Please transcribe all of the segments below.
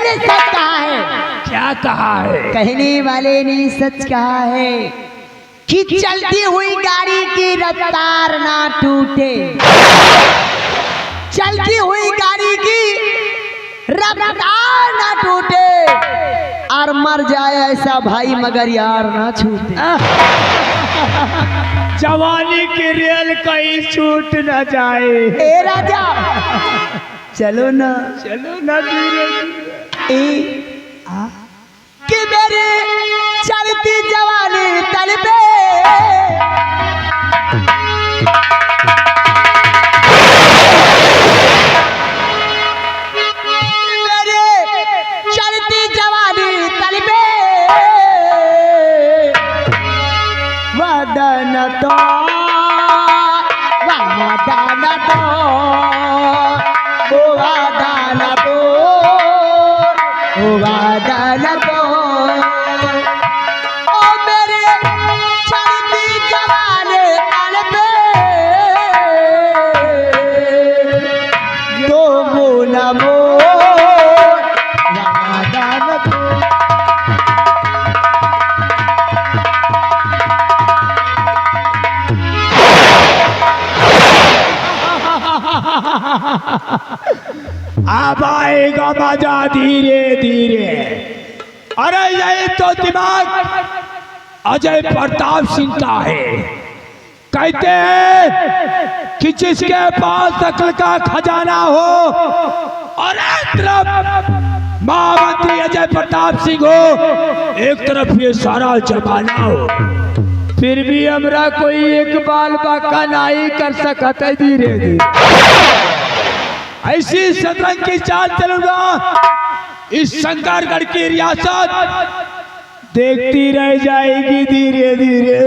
ने सच कहा है। क्या कहा है? कहने वाले ने सच कहा है कि चलती हुई गाड़ी की रफ्तार ना टूटे, चलती हुई गाड़ी की रफ्तार ना टूटे, और मर जाए ऐसा भाई मगर यार ना छूटे। जवानी की रेल कहीं छूट न जाए। ए राजा चलो ना धीरे कि मेरी चलती जवानी तल पे मेरी चलती जवानी तल पे वादा न तो ओ मेरे चलती जवानी तल पे दो बोला वादा न तो। अब आएगा मजा धीरे धीरे। अरे यही तो दिमाग अजय प्रताप सिंह का है। कहते हैं कि जिसके पास अक्ल का खजाना हो और एक तरफ महामंत्री अजय प्रताप सिंह हो, एक तरफ ये सारा जमाना हो, फिर भी हमरा कोई एक बाल बाका नहीं कर सकता। धीरे धीरे ऐसी शतरंज की चाल चलूंगा, इस शंकरगढ़ की रियासत देखती रह जाएगी धीरे धीरे।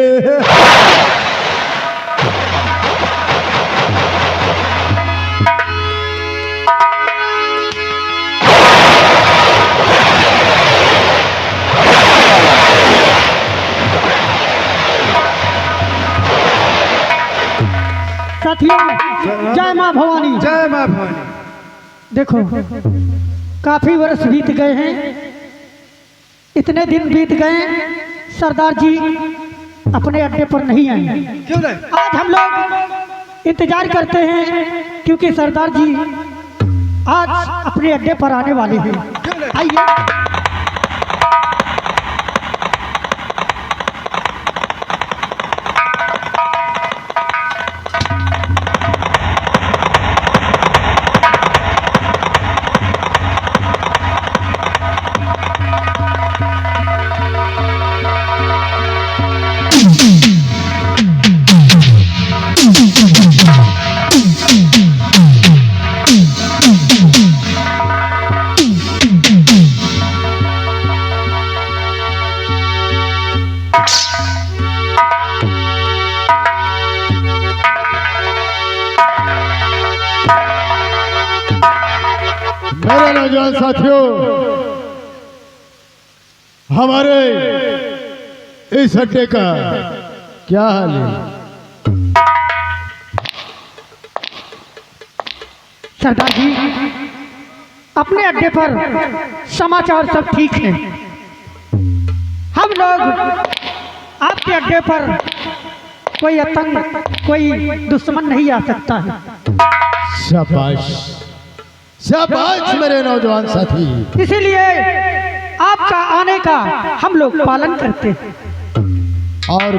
साथियों जय मां भवानी। जय मां भवानी। देखो काफी वर्ष बीत गए हैं, इतने दिन बीत गए, सरदार जी अपने अड्डे पर नहीं आए। क्यों नहीं? आज हम लोग इंतजार करते हैं क्योंकि सरदार जी आज अपने अड्डे पर आने वाले हैं। आइए। मेरे नौजवान साथियों, हमारे इस अड्डे का क्या हाल है? सरदार जी अपने अड्डे पर समाचार सब ठीक है। हम लोग आपके अड्डे पर कोई आतंक, कोई दुश्मन नहीं आ सकता है। शाबाश शाबाश मेरे नौजवान साथी। इसीलिए आपका आने का हम लोग पालन करते हैं। और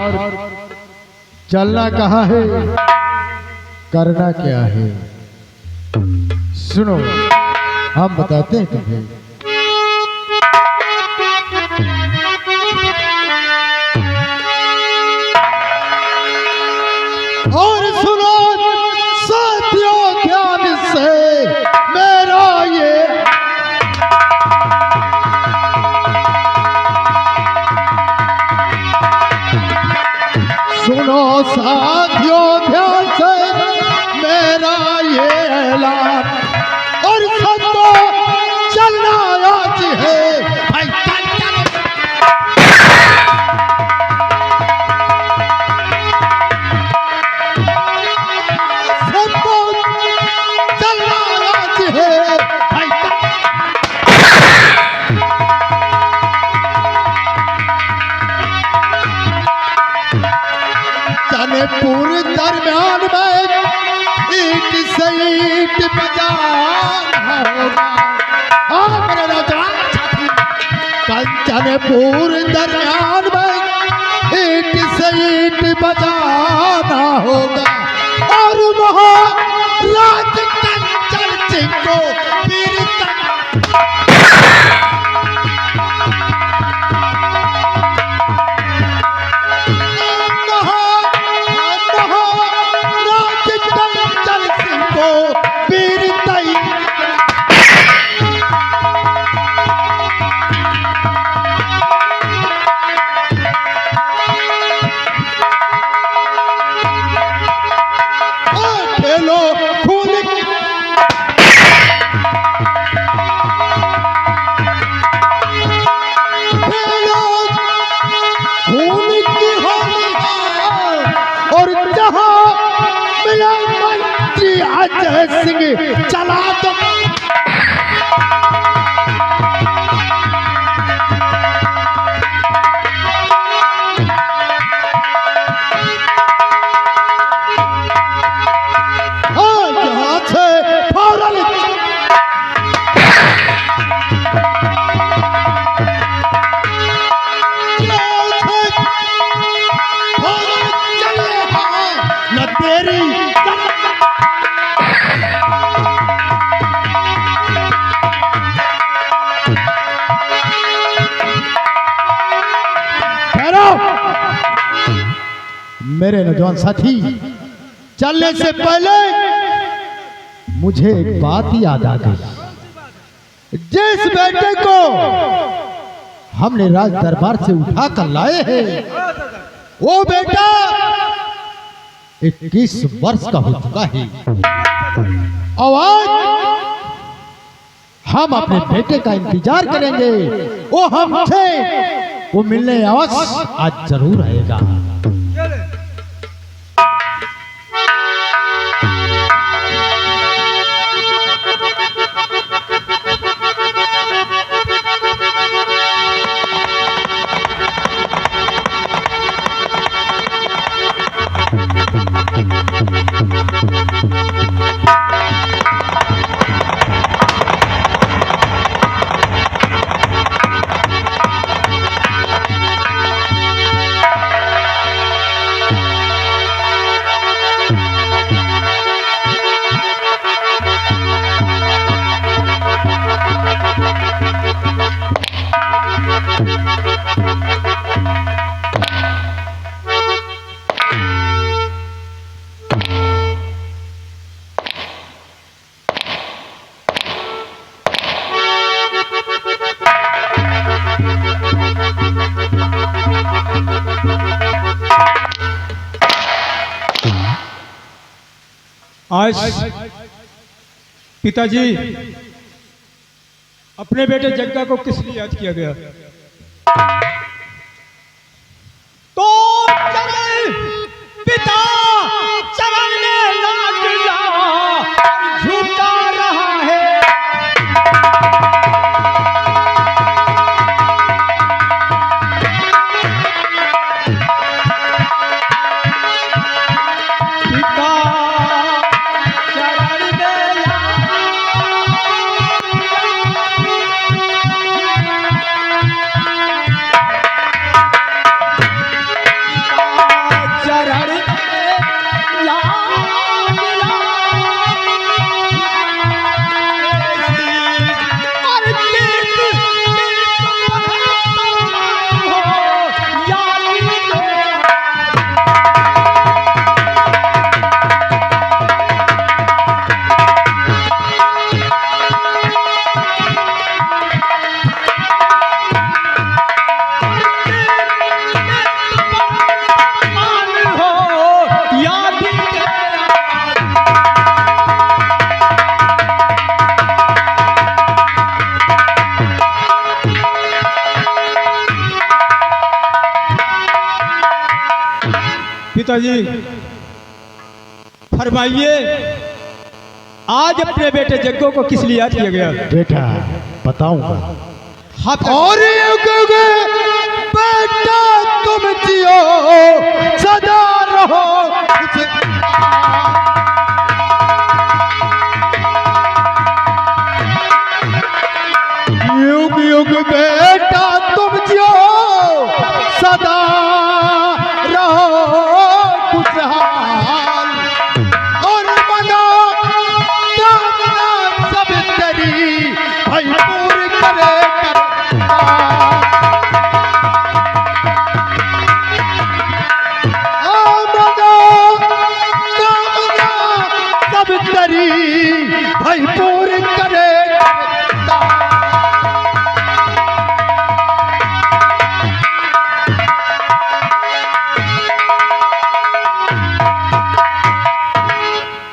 चलना कहाँ है, करना क्या है, सुनो हम बताते हैं तुम्हें। और सुनो साथियों ध्यान से मेरा ये सुनो साथियों ध्यान से मेरा ये ऐलान, और संतो चलना पूरे दरमियान में ईट से ईट बजाना होगा। और मेरे नौजवान साथी, कंचनपुर दरमियान में ईट से ईट बजाना होगा। और महाराज कंचन सिंह को वीर अजय सिंह चला दो। यहाँ से फौरन न तेरी मेरे नौजवान साथी, चलने से पहले मुझे एक बात याद आ गई। जिस बेटे को हमने राज दरबार से उठा कर लाए हैं, वो बेटा 21 वर्ष का हो चुका है। और आज हम अपने बेटे का इंतजार करेंगे। वो हमसे वो मिलने अवश्य आज जरूर आएगा। आज पिताजी अपने बेटे जग्गा को किस लिए याद किया गया? तो चरण पिता चरण में लाग जा झुका रहा है। पिताजी फरमाइए, आज अपने बेटे जग्गो को किस लिए याद किया गया? बेटा बताऊंगा। और बेटा तुम जियो सदा रहो रहो खुशहाल। युग युग बेटा तुम जो सदा रहो खुशहाल, और मनो कामना सब तेरी भरपूर करे सब तेरी भरपूर करे।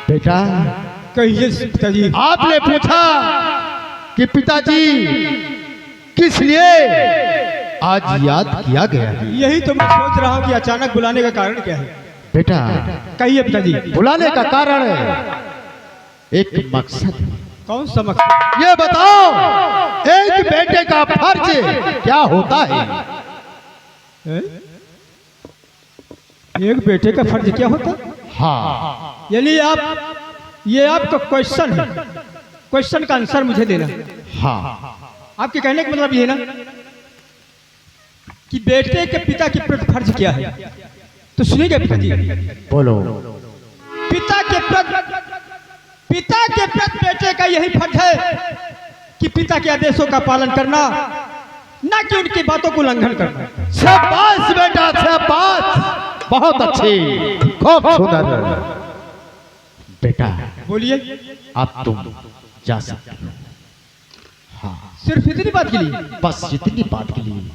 बेटा कहिए पिताजी। आपने पूछा कि पिताजी किस लिए आज याद किया गया है? यही तो मैं सोच रहा हूँ कि अचानक बुलाने का कारण क्या है। बेटा कहिए पिताजी। बुलाने का कारण एक मकसद है। कौन सा मकसद? ये बताओ एक बेटे का फर्ज क्या होता है? हैं? एक बेटे का फर्ज क्या होता है? हाँ, यानी ये आपका क्वेश्चन है, क्वेश्चन का आंसर मुझे देना। हाँ, आपके कहने का मतलब ये है ना कि बेटे के पिता के प्रति फर्ज क्या है। तो सुनिएगा पिताजी। बोलो। पिता के प्रति बेटे का यही फर्ज है कि पिता के आदेशों का पालन करना, ना कि उनकी बातों को उल्लंघन करना। शाबाश बेटा शाबाश, बहुत अच्छी, खूब सुंदर। बेटा बोलिए। अब तुम जा सकते हो। हाँ, सिर्फ इतनी बात के लिए? बस इतनी बात के लिए।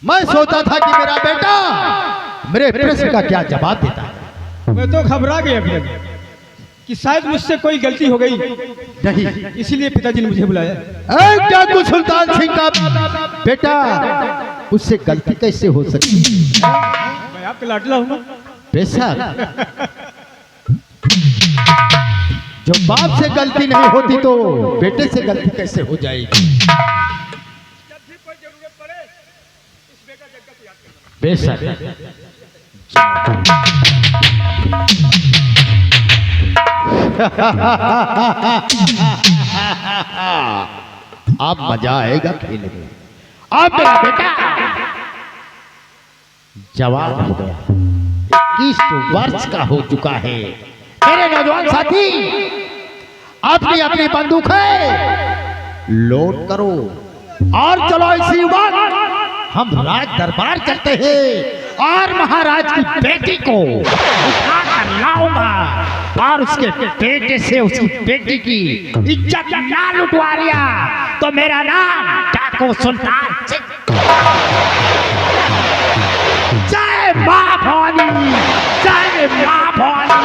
मैं सोचा था कि मेरा बेटा मेरे प्रश्न का क्या जवाब देता है। मैं तो घबरा गया अभी कि शायद मुझसे कोई गलती हो गई, नहीं, इसीलिए पिताजी ने मुझे बुलाया। डाकू सुल्तान सिंह का बेटा, उससे गलती कैसे हो सकती? मैं आपका लाडला हूँ। बेशक, जो बाप से गलती नहीं होती तो बेटे से गलती कैसे हो जाएगी? बेशक। अब मजा आएगा खेलने में। अब मेरा बेटा जवान हो गया, 21 वर्ष का हो चुका है। मेरे नौजवान साथी, अपनी अपनी बंदूक है लोड करो और चलो इसी वक्त हम राज दरबार करते हैं और महाराज की बेटी को उठा कर लाऊंगा और उसके बेटे से उसकी बेटी की इज्जत ना लुटवा लिया तो मेरा नाम डाकू सुल्तान सिंह। जय मां भवानी, जय मां भवानी।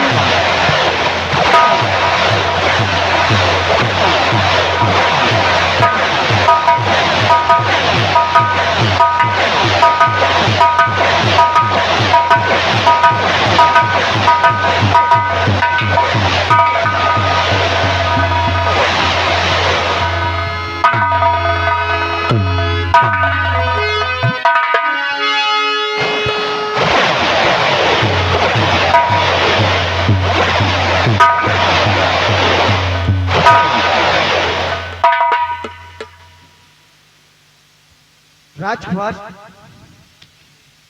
राजकुमार,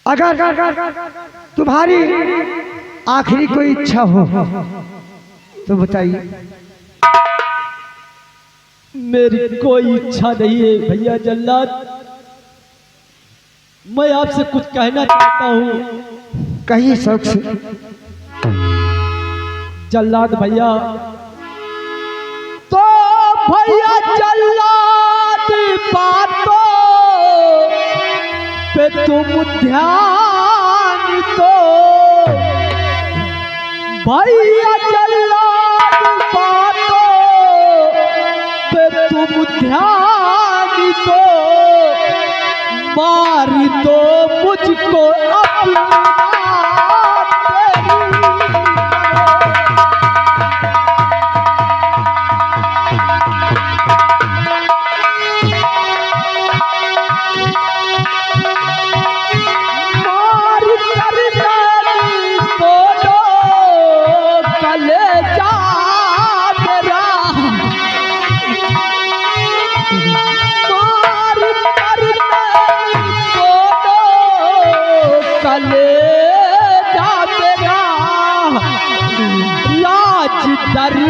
अगर तुम्हारी आखिरी कोई इच्छा हो तो बताइए। मेरी कोई इच्छा नहीं है भैया जल्लाद। मैं आपसे कुछ कहना चाहता हूँ। कहिए शौक से। जल्लाद भैया, तो भैया जल्लाद बातों पे तुम ध्यान दो। भैया जल्लाद बातों पे तुम ध्यान दो। मार दो मुझको अपना मार कर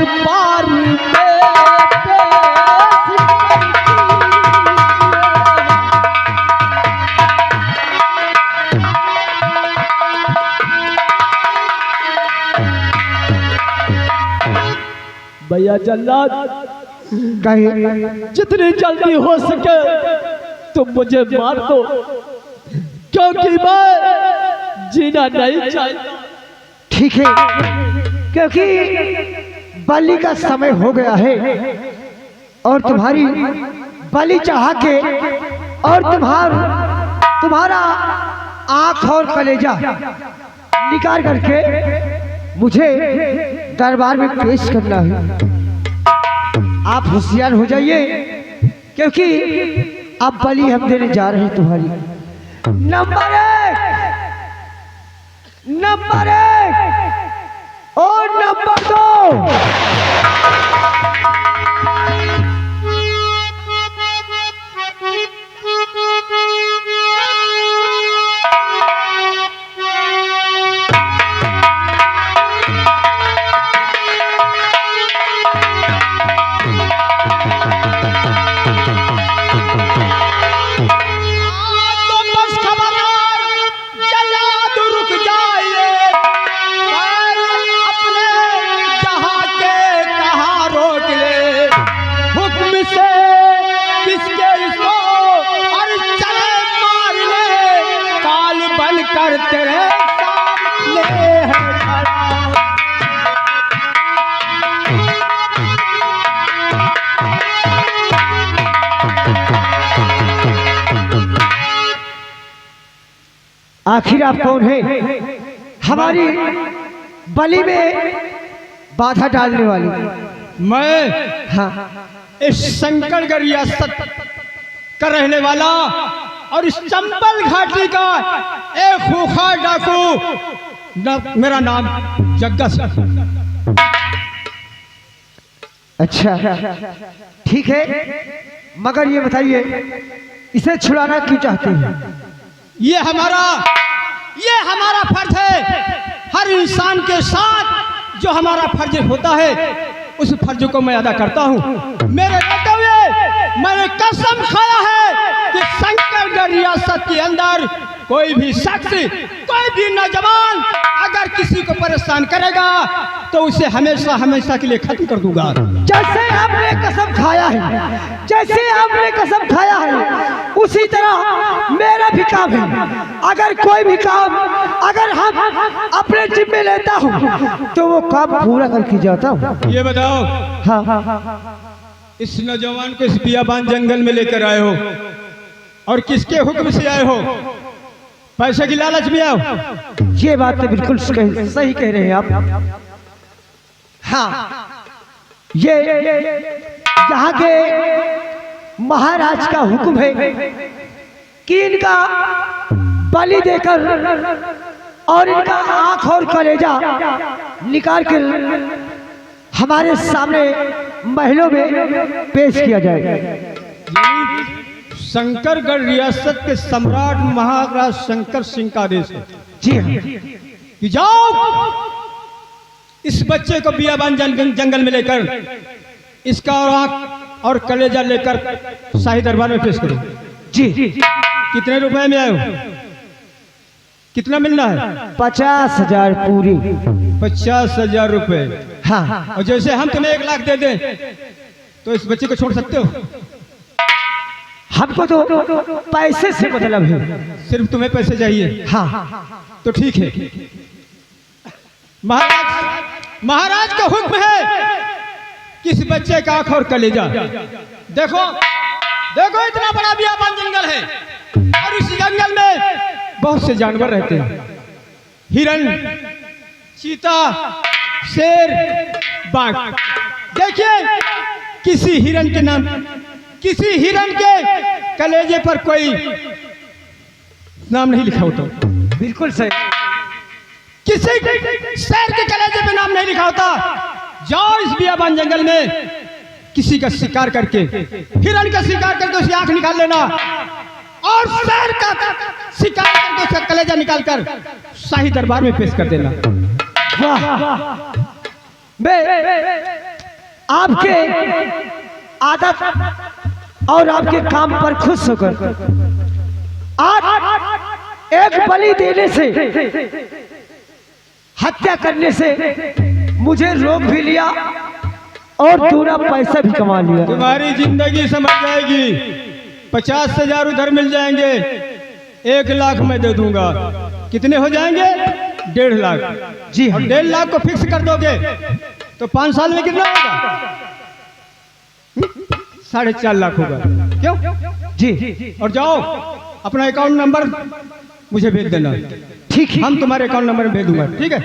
पार पे भैया जल्लाद कहे जितनी जल्दी हो सके तुम मुझे मार दो, क्योंकि मैं जीना नहीं चाहता। ठीक है, क्योंकि बलि का समय हो गया है और तुम्हारी बलि चढ़ा के और तुम्हारा आंख और कलेजा निकाल करके मुझे दरबार में पेश करना है। आप होशियार हो जाइए, क्योंकि अब बलि हम देने जा रहे हैं तुम्हारी। नंबर 1 और नंबर 2। आखिर आप कौन है हमारी बलि में बाधा डालने वाली? मैं हाँ, इस शंकरगढ़ रियासत का रहने वाला और इस चंबल घाटी का एक खूंखार डाकू, मेरा नाम जग्गा सिंह। अच्छा ठीक है, मगर ये बताइए इसे छुड़ाना क्यों चाहते हैं? ये हमारा फर्ज है। हर इंसान के साथ जो हमारा फर्ज होता है उस फर्ज को मैं अदा करता हूँ। मेरे रहते हुए मैंने कसम खाया है कि शंकरगढ़ रियासत के अंदर कोई भी शख्स, कोई भी नौजवान अगर किसी को परेशान करेगा तो उसे हमेशा हमेशा के लिए खत्म कर दूंगा। जैसे आपने कसम खाया है, उसी तरह मेरा भी काम है। अगर कोई भी काम अगर हम अपने जिम्मे लेता हूँ तो वो काम पूरा करके जाता हूँ। ये बताओ, हाँ, इस नौजवान को इस बियाबान जंगल में लेकर आए हो और किसके हुक्म से आए हो? पैसे की लालच में आओ? ये बात तो बिल्कुल सही कह रहे हैं आप। हाँ, ये यहाँ के महाराज का हुक्म है कि इनका बलि देकर और इनका आंख और कलेजा निकाल कर हमारे सामने महलों में पेश किया जाए। शंकरगढ़ रियासत के सम्राट महाराज शंकर सिंह का आदेश है जी हाँ, कि जाओ इस बच्चे को बियाबान जंगल में लेकर इसका आंख और कलेजा लेकर शाही दरबार में पेश करो। जी। कितने रुपए में आए हो? कितना मिलना है? 50,000 पूरी। 50,000 रुपए। हाँ, और जैसे हम तुम्हें 1 लाख दे दें तो इस बच्चे को छोड़ सकते हो? हमको तो पैसे से मतलब है। सिर्फ तुम्हें पैसे चाहिए? हाँ, तो ठीक है। महाराज का हुक्म है कि इस बच्चे का आंख और कलेजा देखो इतना बड़ा बियाबान जंगल है और इस जंगल में बहुत से जानवर रहते हैं। हिरण, चीता, शेर, बाघ। देखिए किसी हिरण के कलेजे पर कोई नाम नहीं लिखा होता। बिल्कुल सही। किसी शेर के कलेजे पे नाम नहीं लिखा होता। जाओ इस बियाबान जंगल में किसी का शिकार करके, हिरण का शिकार करके उसकी आंख निकाल लेना और शेर का शिकार करके उसका कलेजा निकालकर शाही दरबार में पेश कर देना। वाह, आपके आदत और आपके काम पर खुश होकर आज एक बलि देने से, हत्या करने से मुझे रोक भी लिया और पूरा पैसा भी कमा लिया। तुम्हारी जिंदगी समझ जाएगी। 50,000 उधर मिल जाएंगे, 1 लाख मैं दे दूंगा। कितने हो जाएंगे? 1.5 लाख। जी और 1.5 लाख को फिक्स कर दोगे तो 5 साल में कितना होगा? 4.5 लाख होगा। क्यों? जी। और जाओ अपना अकाउंट नंबर मुझे भेज देना। ठीक है, हम तुम्हारे अकाउंट नंबर भेज दूंगा। ठीक है।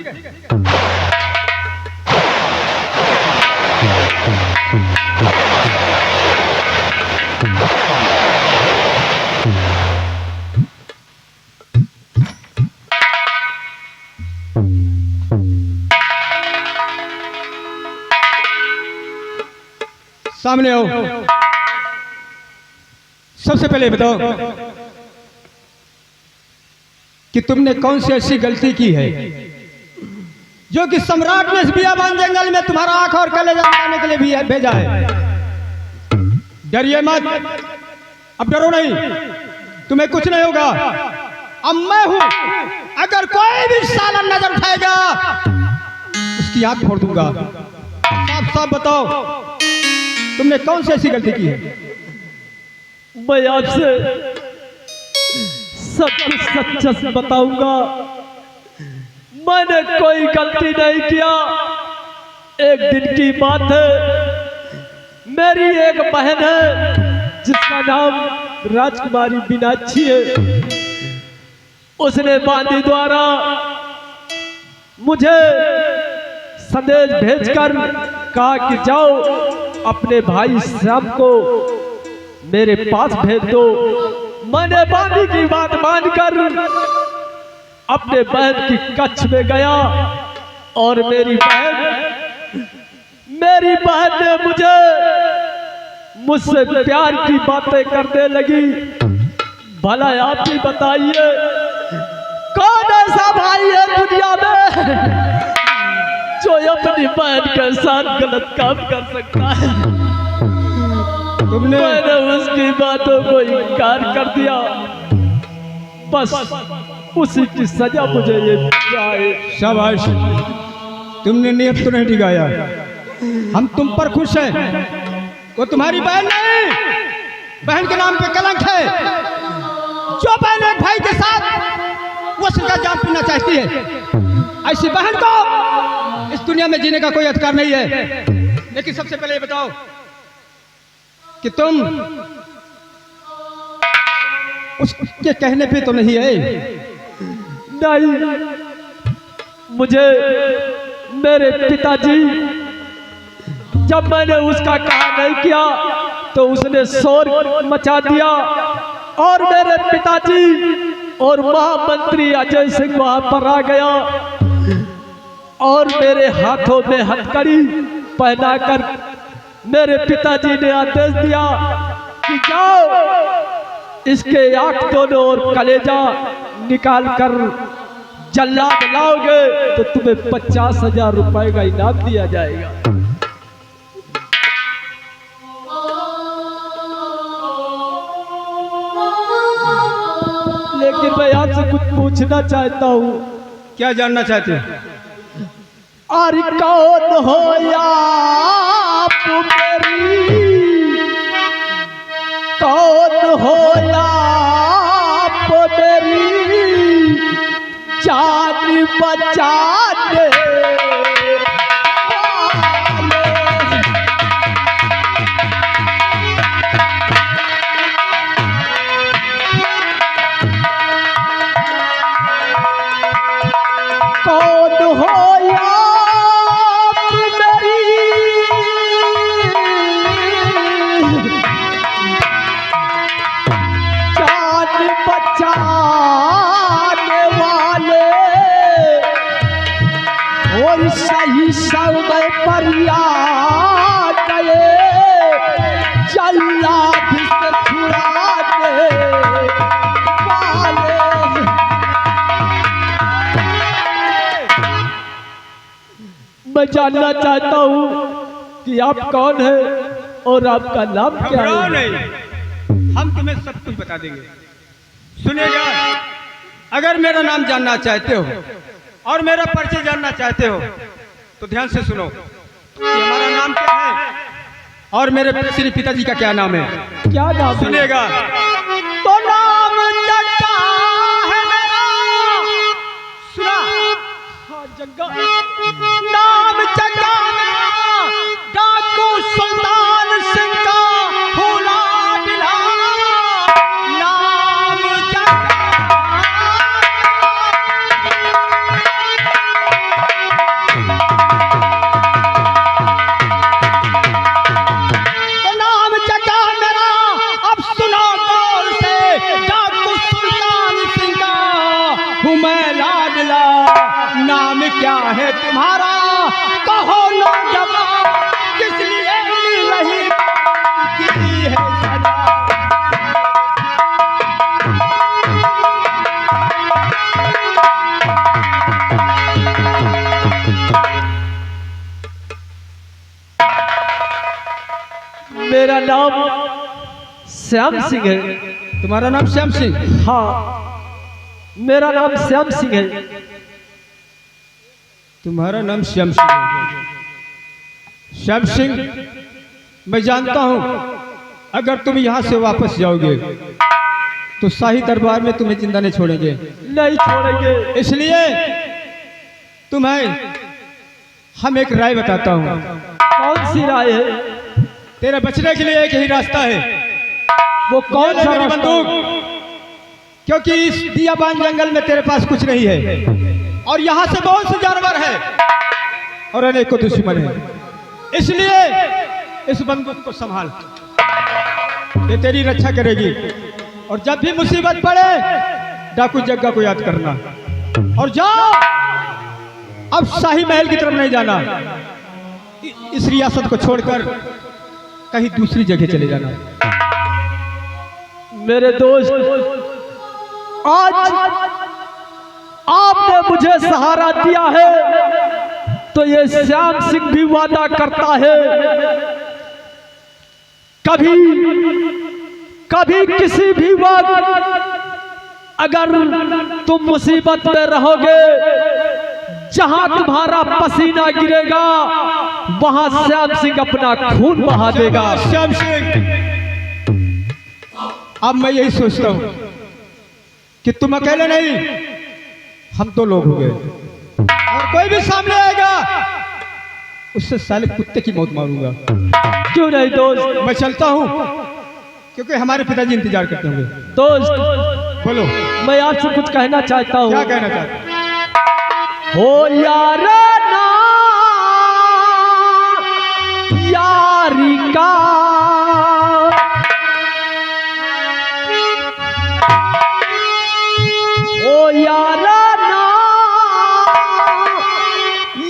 सामने आओ। सबसे पहले बताओ कि तुमने कौन सी ऐसी गलती की है जो कि सम्राट ने इस बियाबान जंगल में तुम्हारा आंख और कलेजा बनाने के लिए भी भेजा है। डरिए मत, अब डरो नहीं, तुम्हें कुछ नहीं होगा। अब मैं हूं, अगर कोई भी साला नजर उठाएगा उसकी आंख फोड़ दूंगा। साफ साफ बताओ तुमने कौन सी ऐसी गलती की है? मैं आपसे सब कुछ सच्चा से बताऊंगा। मैंने कोई गलती नहीं किया। एक दिन की बात है, मेरी एक बहन है जिसका नाम राजकुमारी मीनाक्षी है। उसने बांदी द्वारा मुझे संदेश भेजकर कहा कि जाओ अपने भाई श्याम को मेरे पास भेज दो। मैंने बांदी की बात मानकर अपने बहन की कच्छ में गया और मेरी बहन ने मुझसे प्यार की बातें करने लगी। भला आप ही बताइए कौन ऐसा भाई है दुनिया में जो अपनी बहन के साथ गलत काम कर सकता है? मैंने उसकी बातों को इनकार कर दिया। बस उसी की सजा मुझे ये आए। शाबाश, तुमने नियत तो नहीं टिकाया। हम तुम पर खुश हैं। वो तुम्हारी बहन नहीं, बहन के नाम पे कलंक है। जो बहन एक भाई के साथ वो सिर्फ जान पीना चाहती है, ऐसी बहन को इस दुनिया में जीने का कोई अधिकार नहीं है। लेकिन सबसे पहले ये बताओ कि तुम उसके कहने पे तो नहीं है? नहीं, मुझे मेरे पिताजी, जब मैंने उसका कहा नहीं किया तो उसने शोर मचा दिया और मेरे पिताजी और महामंत्री अजय सिंह वहां पर आ गया और मेरे हाथों में हथकड़ी पहनाकर मेरे पिताजी ने आदेश दिया कि जाओ इसके आंख दोनों और कलेजा निकाल कर जल्लाद लाओगे तो तुम्हें 50,000 रुपए का इनाम दिया जाएगा। लेकिन मैं आपसे कुछ पूछना चाहता हूँ। क्या जानना चाहते हो? अरे कौन हो आप मेरी, कौन हो आप मेरी जान बचाने कौन हो सही समय पर आ गए जल्लाद से छुड़ाने वाले। मैं जानना चाहता हूँ कि आप कौन है और आपका नाम क्या घबराओ है। नहीं, हम तुम्हें सब कुछ बता देंगे। सुनिएगा, अगर मेरा नाम जानना चाहते हो और मेरा परिचय जानना चाहते हो तो ध्यान से सुनो कि हमारा नाम क्या है और मेरे श्री पिताजी का क्या नाम है। क्या नाम है? सुनिएगा, तो नाम जग्गा है मेरा। सुना? हाँ, जग्गा। नाम जग्गा मेरा, डाकू सुल्तान सिंह का फूला बिला। नाम जग्गा। तो नाम जग्गा मेरा, अब सुनो गौर से, डाकू सुल्तान सिंह का हूँ मैं लाडला। नाम क्या है तुम्हारा, कहो नौजवान, किस लिए नहीं की है सजा। मेरा नाम श्याम सिंह है। तुम्हारा नाम श्याम सिंह? हाँ, मेरा नाम श्याम सिंह है। तुम्हारा नाम श्याम सिंह है? श्याम सिंह, मैं जानता हूं अगर तुम यहां से वापस जाओगे तो शाही दरबार में तुम्हें जिंदा नहीं छोड़ेंगे। नहीं छोड़ेंगे। इसलिए तुम्हें हम एक राय बताता हूं। कौन सी राय है? तेरे बचने के लिए एक ही रास्ता है। वो कौन ले सा मेरी रास्ता? बंदूक, क्योंकि इस दियाबान जंगल में तेरे पास कुछ नहीं है और यहाँ से बहुत से जानवर है और अनेकों दुश्मन है। इसलिए इस बंदूक को संभाल, ये तेरी रक्षा करेगी। और जब भी मुसीबत पड़े डाकू जग्गा को याद करना। और जाओ, अब शाही महल की तरफ नहीं जाना। इस रियासत को छोड़कर कहीं दूसरी जगह चले जाना। मेरे दोस्त, आज आपने मुझे सहारा दिया है तो ये श्याम सिंह भी वादा करता है, कभी कभी किसी भी वक्त अगर तुम मुसीबत में रहोगे, जहां तुम्हारा पसीना गिरेगा वहां श्याम सिंह अपना खून बहा देगा। श्याम सिंह, अब मैं यही सोचता हूं कि तुम अकेले नहीं, हम तो लोग हो गए और कोई भी सामने आएगा उससे साले कुत्ते की मौत मारूंगा। क्यों नहीं दोस्त? मैं चलता हूं क्योंकि हमारे पिताजी इंतजार करते होंगे। दोस्त, बोलो, मैं आपसे कुछ कहना चाहता हूँ। क्या कहना चाहते हो यार ना यारी का, ओ यार ना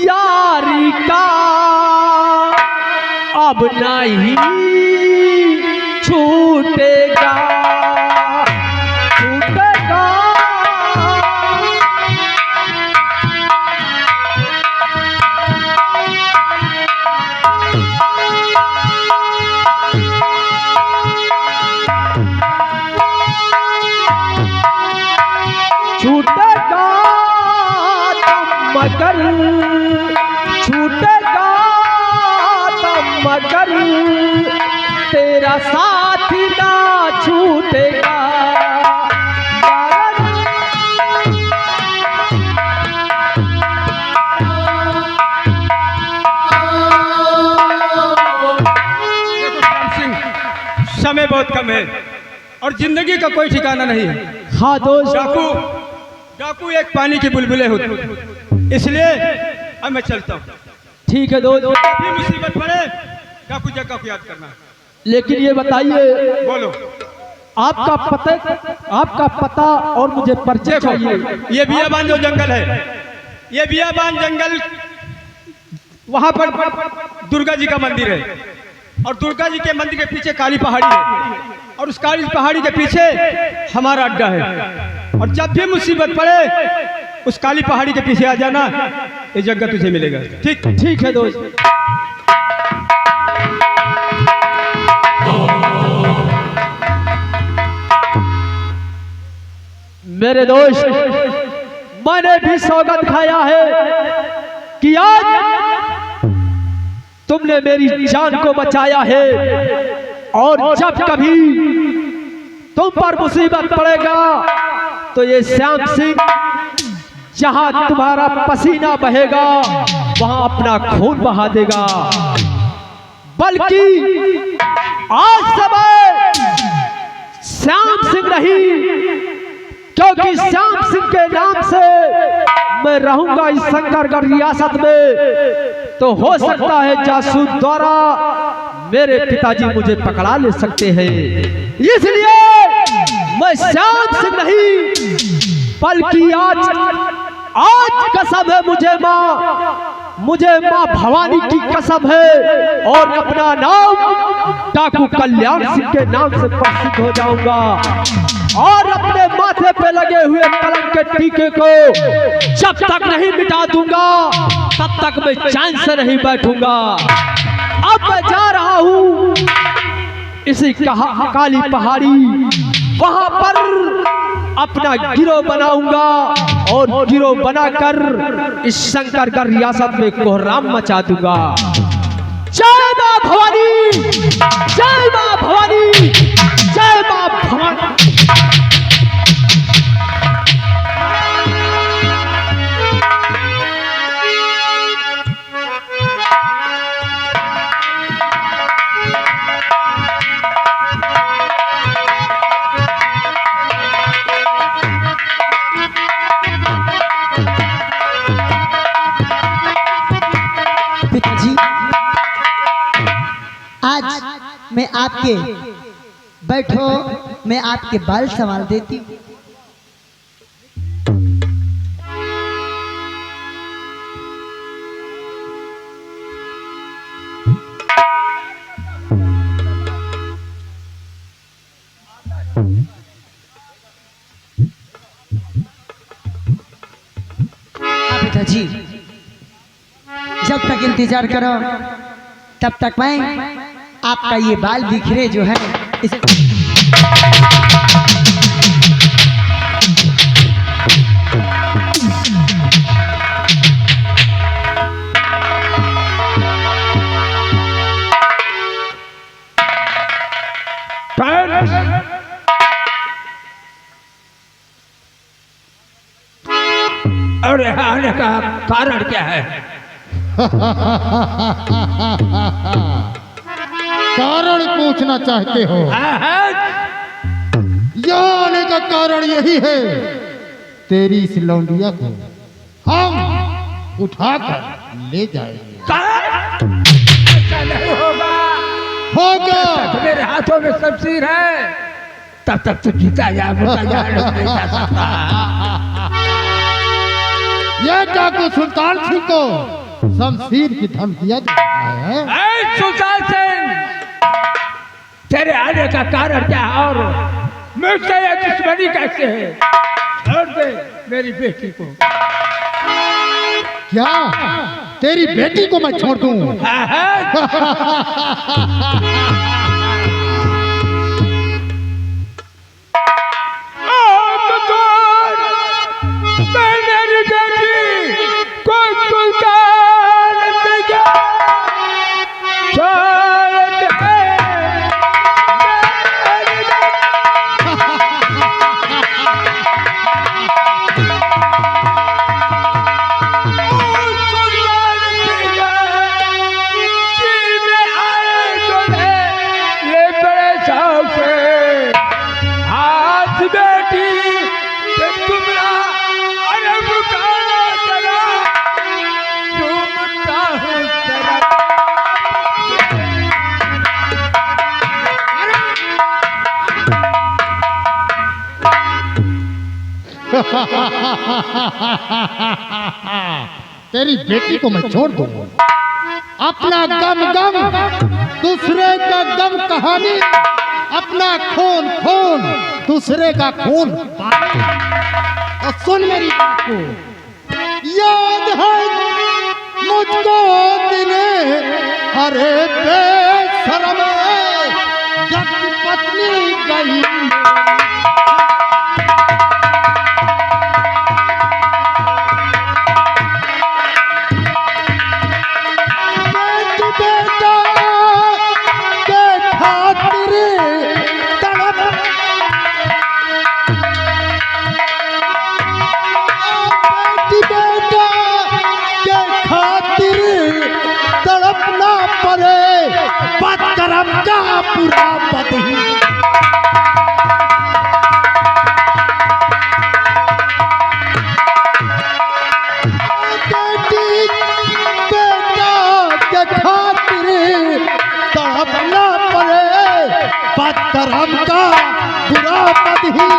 यारी का, अब नहीं छूटेगा, छूटेगा। छूटेगा तुम मगर, छूटेगा तुम मगर, तेरा साथ ना छूटेगा। देखो श्याम सिंह, समय बहुत कम है और जिंदगी का कोई ठिकाना नहीं है। हाँ दोस्त, डाकू एक पानी की बुलबुले होते, इसलिए अब मैं चलता हूँ। ठीक है दोस्त, भी मुसीबत पड़े डाकू जग्गा को याद करना। लेकिन ये बताइए, बोलो, आपका पता और मुझे परिचय चाहिए। ये बियाबान जो जंगल है, ये बियाबान जंगल, वहां पर दुर्गा जी का मंदिर है और दुर्गा जी के मंदिर के पीछे काली पहाड़ी है और उस काली पहाड़ी के पीछे हमारा अड्डा है। और जब भी मुसीबत पड़े उस काली पहाड़ी के पीछे आ जाना, ये जगह तुझे मिलेगा। ठीक ठीक है दोस्त। मेरे दोस्त, मैंने भी सौगंध खाया है कि आज तुमने मेरी जान को बचाया है, और जब कभी तुम पर मुसीबत पड़ेगा तो ये श्याम सिंह जहां तुम्हारा पसीना बहेगा वहां अपना खून बहा देगा। बल्कि आज समय श्याम सिंह नहीं, क्योंकि श्याम सिंह के नाम से मैं रहूंगा इस शंकरगढ़ रियासत में, तो हो सकता है जासूस द्वारा मेरे पिताजी मुझे पकड़ा ले सकते हैं। इसलिए मैं श्याम सिंह नहीं, बल्कि आज कसम है मुझे माँ भवानी की कसम है, और अपना नाम डाकू कल्याण सिंह के नाम से प्रसिद्ध हो जाऊंगा, और अपने माथे पे लगे हुए कलंक के टीके को जब तक नहीं मिटा दूंगा तब तक मैं चैन से नहीं बैठूंगा। अब मैं जा रहा हूं इसी काली पहाड़ी, वहां पर अपना गिरोह बनाऊंगा, और गिरोह बनाकर इस शंकरगढ़ रियासत में कोहराम मचा दूंगा। जय मां भवानी, जय मां भवानी, जय मां भवानी। पिताजी, आज मैं आपके बैठो, मैं आपके बाल संभाल देती हूँ। हाँ पिताजी, जब तक इंतजार करो तब तक मैं आपका ये बाल बिखरे जो है इस अरे आने का कारण क्या है? कारण पूछना चाहते हो? यहाँ आने का कारण यही है, तेरी इस लौंडिया को हम उठाकर ले जाएंगे। ऐसा नहीं होगा। होगा। तो मेरे हाथों में शमशीर है, तब तक तो जीता या मुर्दा नहीं जा सकता। ये डाकू सुल्तान सिंह को शमशीर की धमकियां दे रहा है। ऐ सुल्तान सिंह, तेरे आने का कारण क्या है और मुझसे ये दुश्मनी कैसे है? छोड़ दे मेरी बेटी को। क्या तेरी बेटी को मैं छोड़ दूं? तेरी बेटी को मैं छोड़ दूं, अपना गम गम दूसरे का गम कहानी, अपना खून खून दूसरे का खून। और सुन मेरी बात को, याद है मुझको दिने, अरे बेशरम जब पत्नी गई बुरा बदही। बेटी बेटा के खातिर तड़पना पड़े, बदकर्म का बुरा बदही।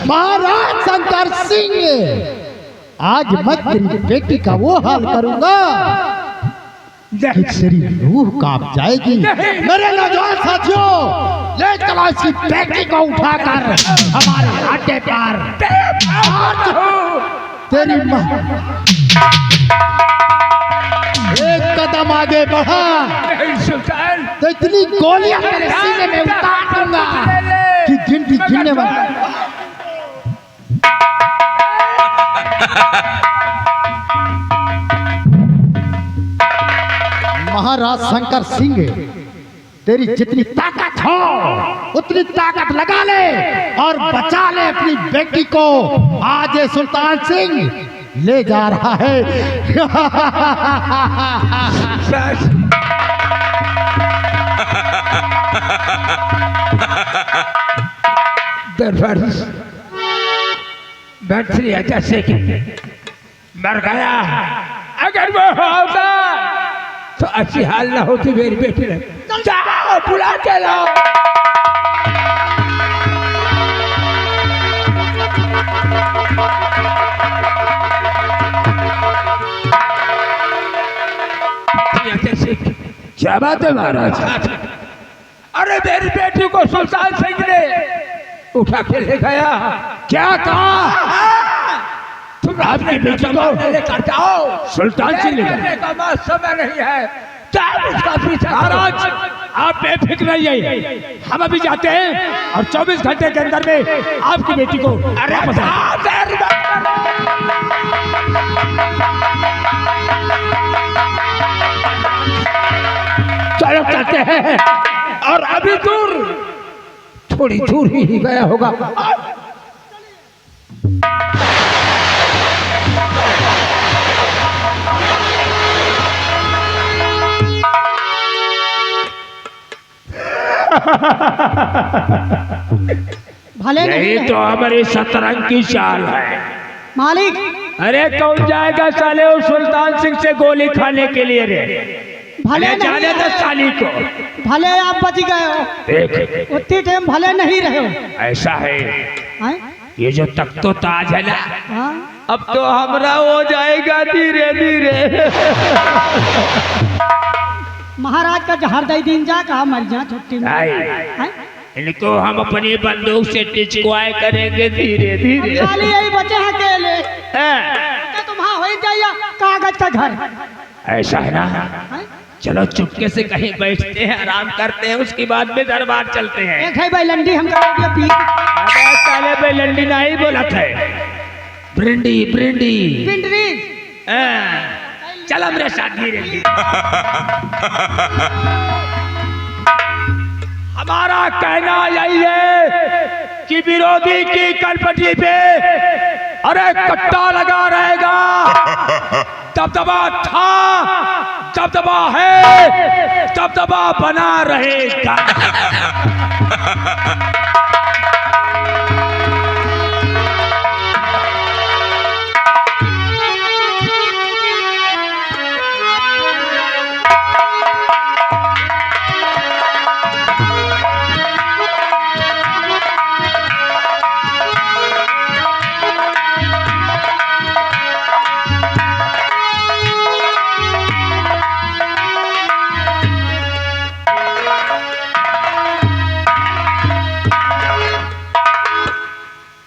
महाराज शंकर सिंह, आज मैं तेरी बेटी का वो हाल करूंगा कि तेरी रूह कांप जाएगी। मेरे नौजवान साथियों, ले चलो इसकी बेटी को उठाकर हमारे अड्डे पर। तेरी माँ एक कदम आगे बढ़ा तो इतनी गोलियां तेरे सीने में उतार दूंगा कि गिनती गिनने वाला। महाराज शंकर सिंह, तेरी जितनी ताकत हो उतनी ताकत लगा ले और बचा ले अपनी बेटी को। आज ये सुल्तान सिंह ले जा रहा है। दरबार मंत्री अजय सिंह मर गया। अगर वो होता तो अच्छी हाल ना होती मेरी बेटी ने। जाओ बुला के लाओ। क्या बात है महाराज? अरे मेरी बेटी को सुल्तान सिंह ने उठा के ले गया। क्या कहा? तुम अपनी बेटी को लेकर जाओ। सुल्तान सिंह ने कहा समय नहीं है, उसका पीछा। महाराज आप बेफिक्र रहिए, हम अभी जाते हैं और 24 घंटे के अंदर में आपकी बेटी को। अरे चलो चलते हैं। और अभी दूर, थोड़ी दूर ही गया होगा। भले यही तो हमारी शतरंग की चाल है मालिक। अरे कौन जाएगा साले उस सुल्तान सिंह से गोली खाने के लिए रे? भले जाने दो साली को। भले आप बच गए हो, देख उतनी टाइम भले नहीं रहे हो। ऐसा है, ये जो तख्तो ताज है ना, हाँ? अब तो हमरा हो जाएगा धीरे धीरे। महाराज का जहर दे दिन जा कहा मर जा छुट्टी में। इनको हम अपनी बंदूक से टिचकुआए करेंगे धीरे धीरे। खाली यही बचे हैं अकेले। तो तुम्हारा हो जाइए कागज का घर। ऐसा है ना, चलो चुपके से कहीं बैठते हैं, आराम करते हैं, उसके बाद में दरबार चलते हैं। एक है भाई लंडी, हम पी। अबे साले भाई लंडी नहीं बोला था, ब्रिंडी ब्रिंडी पिंडरी। चल मेरे साथ धीरे धीरे। हमारा कहना यही है कि विरोधी की कलपटी पे अरे कट्टा लगा रहेगा। दबदबा था, दबदबा है, दबदबा बना रहेगा।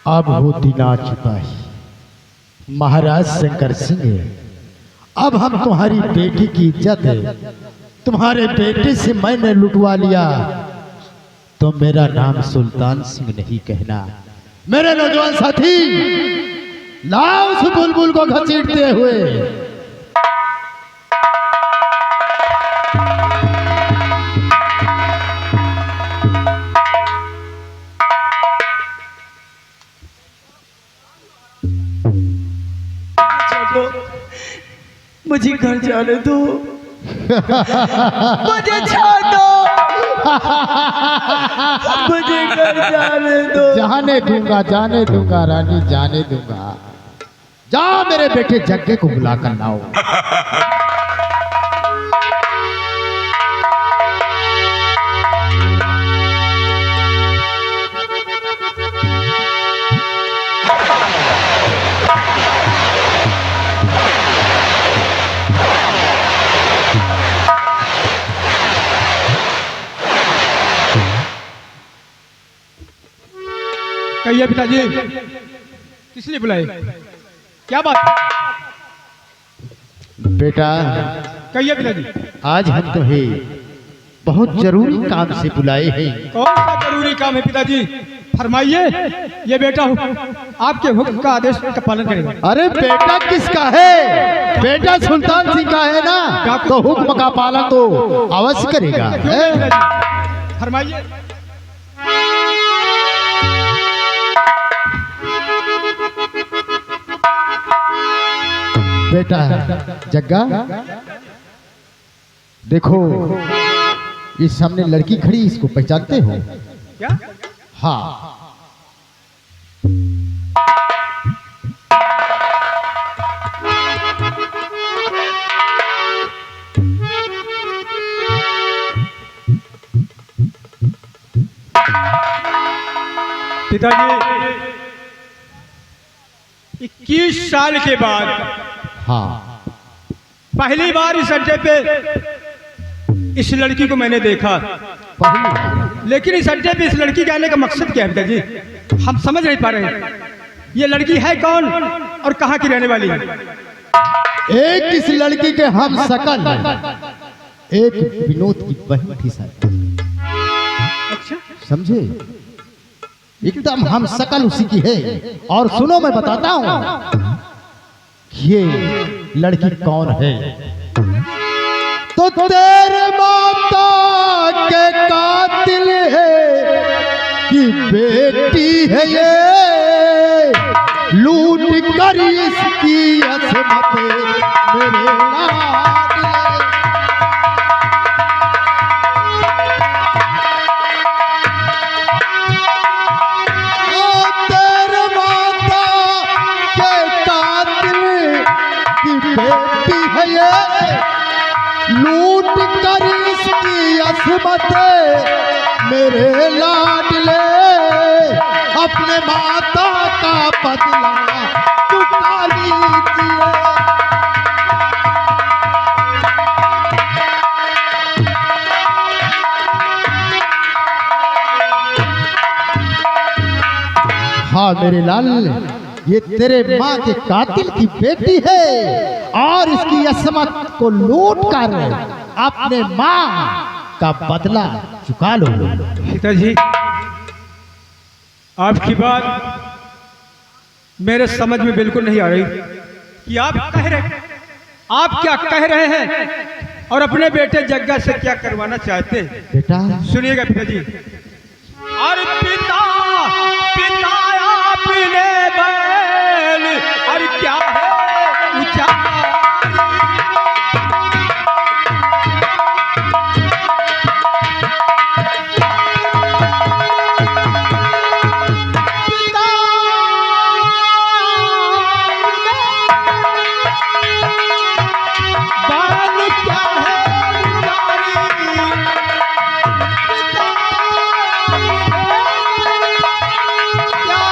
अब वो दिन आ चुका है महाराज शंकर सिंह। अब हम तुम्हारी बेटी की इज्जत है, तुम्हारे बेटे से मैंने लुटवा लिया तो मेरा नाम सुल्तान सिंह नहीं कहना। मेरे नौजवान साथी, लाओ उस बुलबुल को घसीटते हुए। मुझे घर जाने दो, मुझे छोड़ दो, मुझे घर जाने दो। जाने दूंगा रानी, जाने दूंगा। जा मेरे बेटे जग्गे को बुला कर लाओ। कहिए पिताजी, किस लिए बुलाए? क्या बात? बेटा कहिए पिताजी। आज हम तुम्हें बहुत जरूरी काम से बुलाए हैं। कौन सा जरूरी काम है पिताजी? फरमाइए। ये बेटा आपके हुक्म का आदेश का पालन करेगा। अरे बेटा किसका है? बेटा सुल्तान सिंह का है ना, तो हुक्म का पालन तो अवश्य करेगा। फरमाइए। बेटा जग्गा, देखो इस सामने लड़की खड़ी, इसको पहचानते हो? क्या? हाँ। पिताजी 21 साल के बाद हाँ, पहली बार इस अड्डे पे इस लड़की को मैंने देखा। लेकिन इस अड्डे पे इस लड़की के आने का मकसद क्या है पिताजी? हम समझ नहीं पा रहे हैं। ये लड़की है कौन और कहाँ की रहने वाली है? एक इस लड़की के हम सकल, एक विनोद की बहन थी सर। अच्छा, समझे? एकदम हम सकल उसी की है। और सुनो मैं बताता हूँ ये लड़की कौन है। तो तेरे माता के कातिल है कि बेटी है ये, लूट कर इसकी असमत मेरे लाडले। तेरे माता के कातिल की बेटी है ये, लूट कर इसकी असमत मेरे लाडले। अपने माता का बदला चुका लीजिए। हाँ मेरे लाल, ये तेरे माँ के कातिल की बेटी है और इसकी असमत को लूट कर अपने माँ का बदला चुका लो। पिताजी आपकी बात मेरे समझ में बिल्कुल नहीं आ रही कि आप क्या कह रहे हैं और अपने बेटे जग्गा से क्या करवाना चाहते हैं। बेटा सुनिएगा पिताजी। अरे पिता पिता आपने बैल, अरे क्या है